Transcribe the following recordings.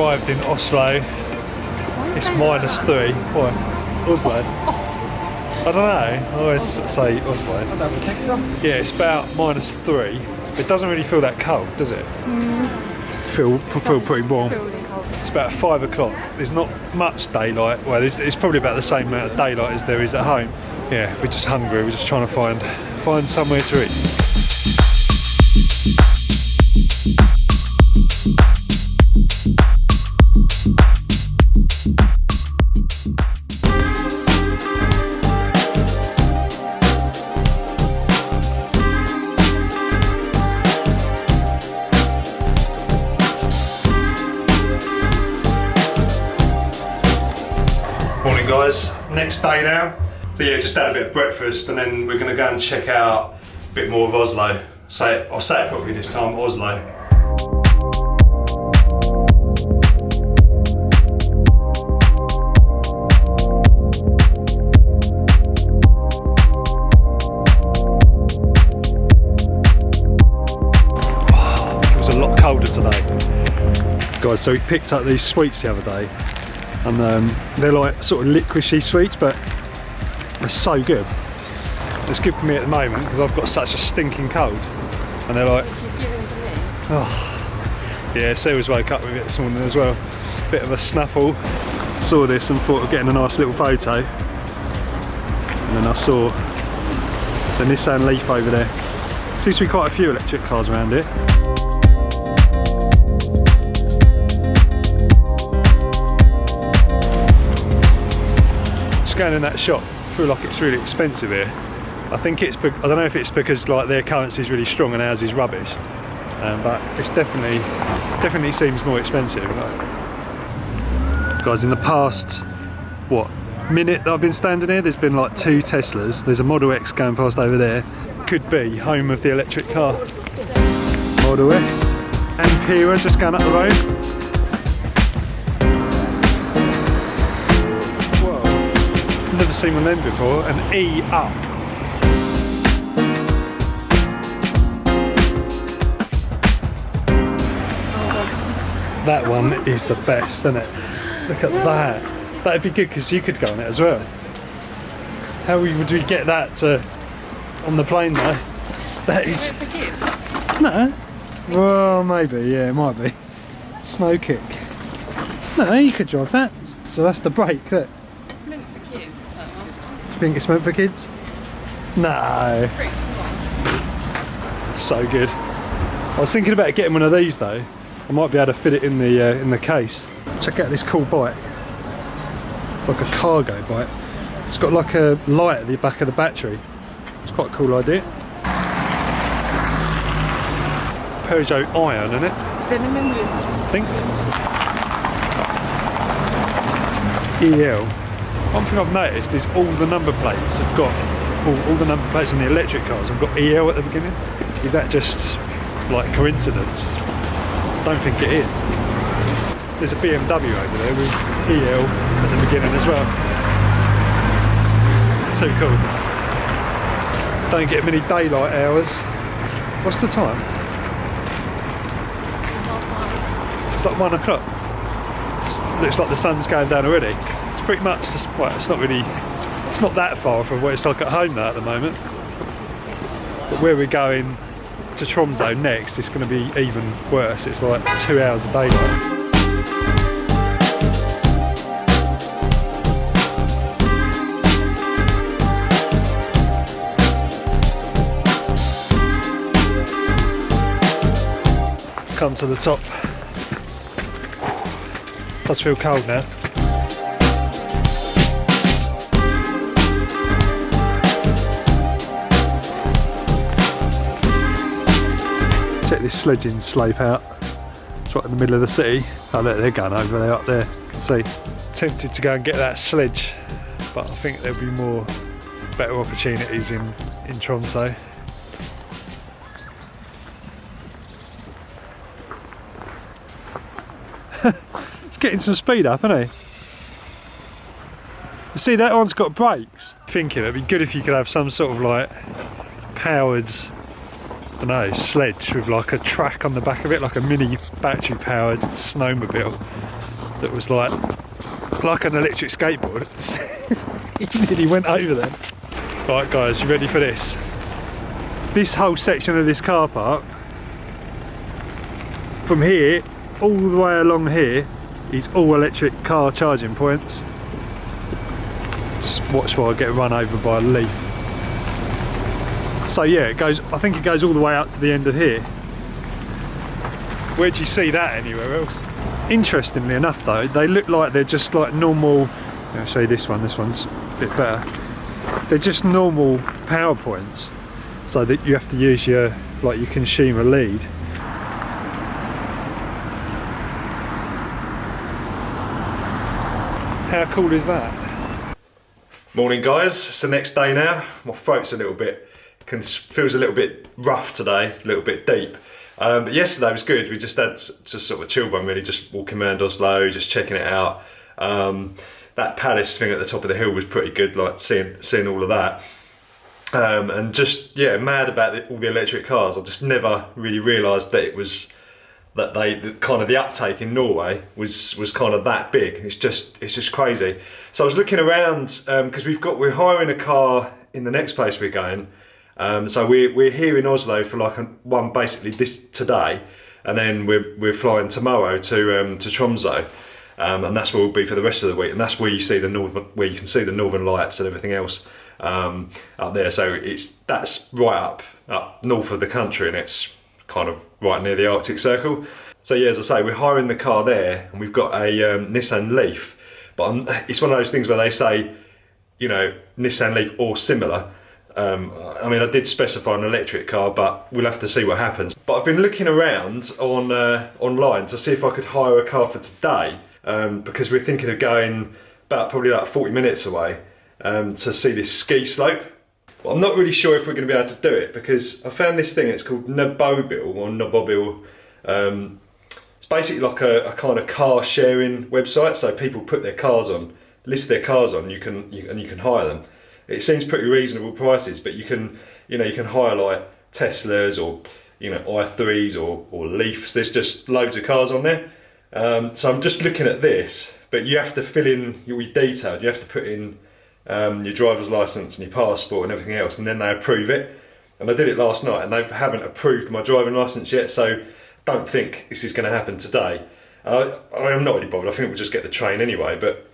arrived in Oslo. It's -3. What? Oslo? I don't know. I always say Oslo. Yeah, it's about -3. It doesn't really feel that cold, does it? Feel pretty warm. It's about 5 o'clock. There's not much daylight. Well, it's probably about the same amount of daylight as there is at home. Yeah, we're just hungry. We're just trying to find somewhere to eat. Morning guys, next day now. So yeah, just had a bit of breakfast and then we're going to go and check out a bit more of Oslo. I'll say it properly this time, Oslo. It was a lot colder today. Guys, so we picked up these sweets the other day. And they're like sort of liquishy sweets, but they're so good. It's good for me at the moment because I've got such a stinking cold. And they're like, oh, yeah. Sarah's woke up with it this morning as well. Bit of a snuffle. Saw this and thought of getting a nice little photo. And then I saw the Nissan Leaf over there. Seems to be quite a few electric cars around here. Going in that shop, I feel like it's really expensive here. I think I don't know if it's because like their currency is really strong and ours is rubbish, but it's definitely seems more expensive. Guys, in the past minute that I've been standing here, there's been like 2 Teslas. There's a Model X going past over there. Could be home of the electric car. Model S and Pira just going up the road. Never seen one of them before. An E up. That one is the best, isn't it? Look at that. That'd be good because you could go on it as well. How would we get that on the plane though? That is. No. Well, maybe. Yeah, it might be. Snow kick. No, you could drive that. So that's the brake. Look. Think it's meant for kids? No. It's pretty small. So good. I was thinking about getting one of these though. I might be able to fit it in the case. Check out this cool bike. It's like a cargo bike. It's got like a light at the back of the battery. It's quite a cool idea. Peugeot Iron, isn't it? I think. EL. One thing I've noticed is all the number plates have got, all the number plates on the electric cars have got EL at the beginning. Is that just like coincidence? I don't think it is. There's a BMW over there with EL at the beginning as well. It's too cool. Don't get many daylight hours. What's the time? It's like 1 o'clock. Looks like the sun's going down already. Pretty much just, well, it's not that far from what it's like at home now at the moment. But where we're going to Tromsø next, it's going to be even worse. It's like 2 hours of daylight. Come to the top. Does feel cold now. Check this sledging slope out. It's right in the middle of the city. Oh look, they're going over there up there. You can see. Tempted to go and get that sledge, but I think there'll be better opportunities in Tromsø. It's getting some speed up, isn't it? You see, that one's got brakes. Thinking it'd be good if you could have some sort of like powered, I don't know, sledge with like a track on the back of it, like a mini battery powered snowmobile. that was like an electric skateboard. He nearly went over there. Right guys, you ready for this? This whole section of this car park, from here all the way along here, is all electric car charging points. Just watch while I get run over by a leaf. So yeah, it goes. I think it goes all the way up to the end of here. Where'd you see that anywhere else? Interestingly enough though, they look like they're just like normal. I'll show you this one. This one's a bit better. They're just normal power points, so that you have to use your consumer lead. How cool is that? Morning guys, it's the next day now. My throat's a little bit, feels a little bit rough today, a little bit deep. But yesterday was good. We just had just sort of a chill one really, just walking around Oslo, just checking it out. That palace thing at the top of the hill was pretty good, like seeing all of that. And just, yeah, mad about all the electric cars. I just never really realised that it was, that the uptake in Norway was kind of that big. It's just crazy. So I was looking around, because we're hiring a car in the next place we're going. So we're here in Oslo for one basically today, and then we're flying tomorrow to Tromsø, and that's where we'll be for the rest of the week. And that's where you see where you can see the northern lights and everything else up there. So that's right up north of the country, and it's kind of right near the Arctic Circle. So yeah, as I say, we're hiring the car there, and we've got a Nissan Leaf. But it's one of those things where they say, you know, Nissan Leaf or similar. I mean, I did specify an electric car, but we'll have to see what happens. But I've been looking around online to see if I could hire a car for today, because we're thinking of going probably 40 minutes away to see this ski slope. But I'm not really sure if we're going to be able to do it, because I found this thing, it's called Nobobil, or Nobobil. It's basically like a kind of car sharing website, so people put their cars on, list their cars on, you can hire them. It seems pretty reasonable prices, but you can hire like Teslas or i3s or Leafs. There's just loads of cars on there. So I'm just looking at this, but you have to fill in your details. You have to put in your driver's license and your passport and everything else, and then they approve it. And I did it last night, and they haven't approved my driving license yet, so don't think this is going to happen today. I'm not really bothered. I think we'll just get the train anyway, but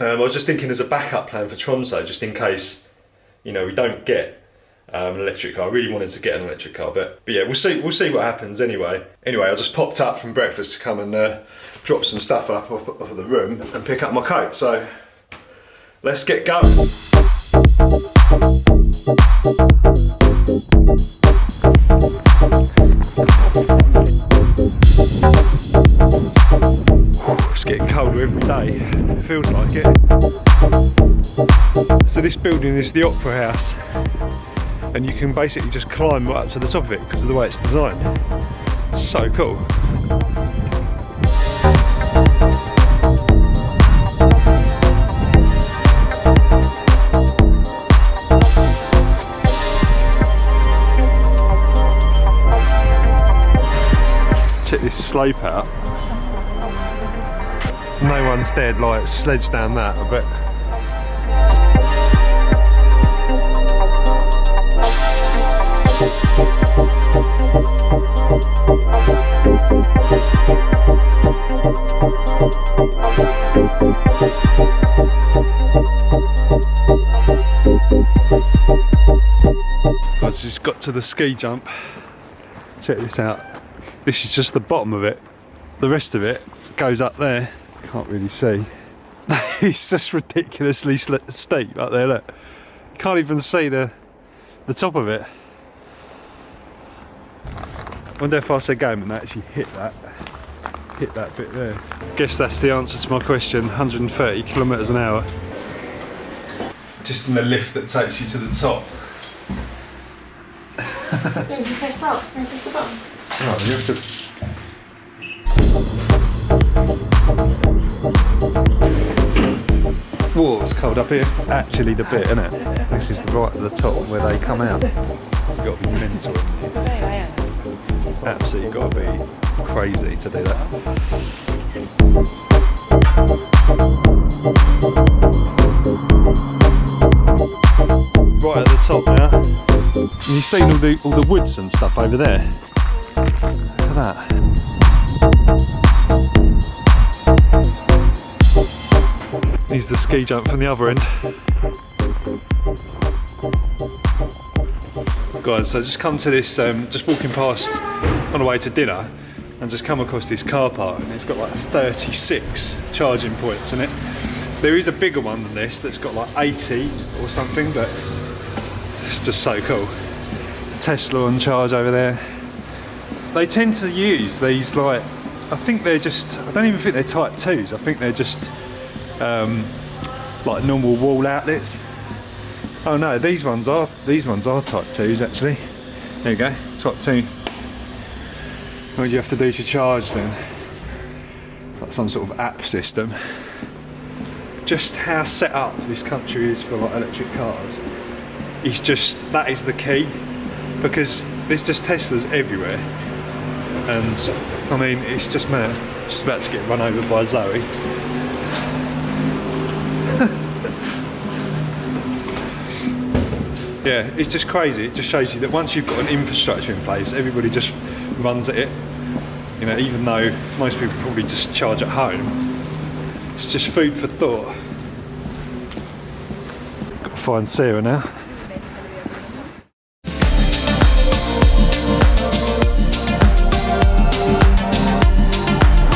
I was just thinking as a backup plan for Tromsø, just in case, we don't get an electric car. I really wanted to get an electric car, but yeah, we'll see what happens anyway. Anyway, I just popped up from breakfast to come and drop some stuff off of the room and pick up my coat. So let's get going. It's getting colder every day, it feels like it. So this building is the Opera House, and you can basically just climb right up to the top of it because of the way it's designed. So cool. Check this slope out. No one's dead, like sledged down that, I bet. I've just got to the ski jump. Check this out. This is just the bottom of it. The rest of it goes up there. Can't really see. It's just ridiculously steep up there, look. Can't even see the top of it. Wonder if I said game and actually hit that bit there. Guess that's the answer to my question. 130 kilometres an hour. Just in the lift that takes you to the top. Yeah, you press that. You press the button. Oh, you have to. Whoa, it's cold up here. Actually, the bit, isn't it? This is right at the top where they come out. You've got to be mental. Absolutely got to be crazy to do that. top now. And you've seen all the woods and stuff over there. Look at that. Here's the ski jump from the other end. Guys, so I just come to this, just walking past on the way to dinner, and just come across this car park, and it's got like 36 charging points in it. There is a bigger one than this that's got like 80 or something, but it's just so cool. Tesla on charge over there. They tend to use these like, I think they're just, I don't even think they're type 2s, I think they're just like normal wall outlets. Oh no, these ones are type 2s actually. There you go, type 2. What do you have to do to charge then? Like some sort of app system. Just how set up this country is for like electric cars is just, that is the key, because there's just Teslas everywhere, and I mean it's just mad. Just about to get run over by Zoe. Yeah, it's just crazy. It just shows you that once you've got an infrastructure in place, everybody just runs at it. You know, even though most people probably just charge at home, it's just food for thought. Got to find Sarah now.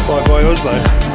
Bye bye Oslo.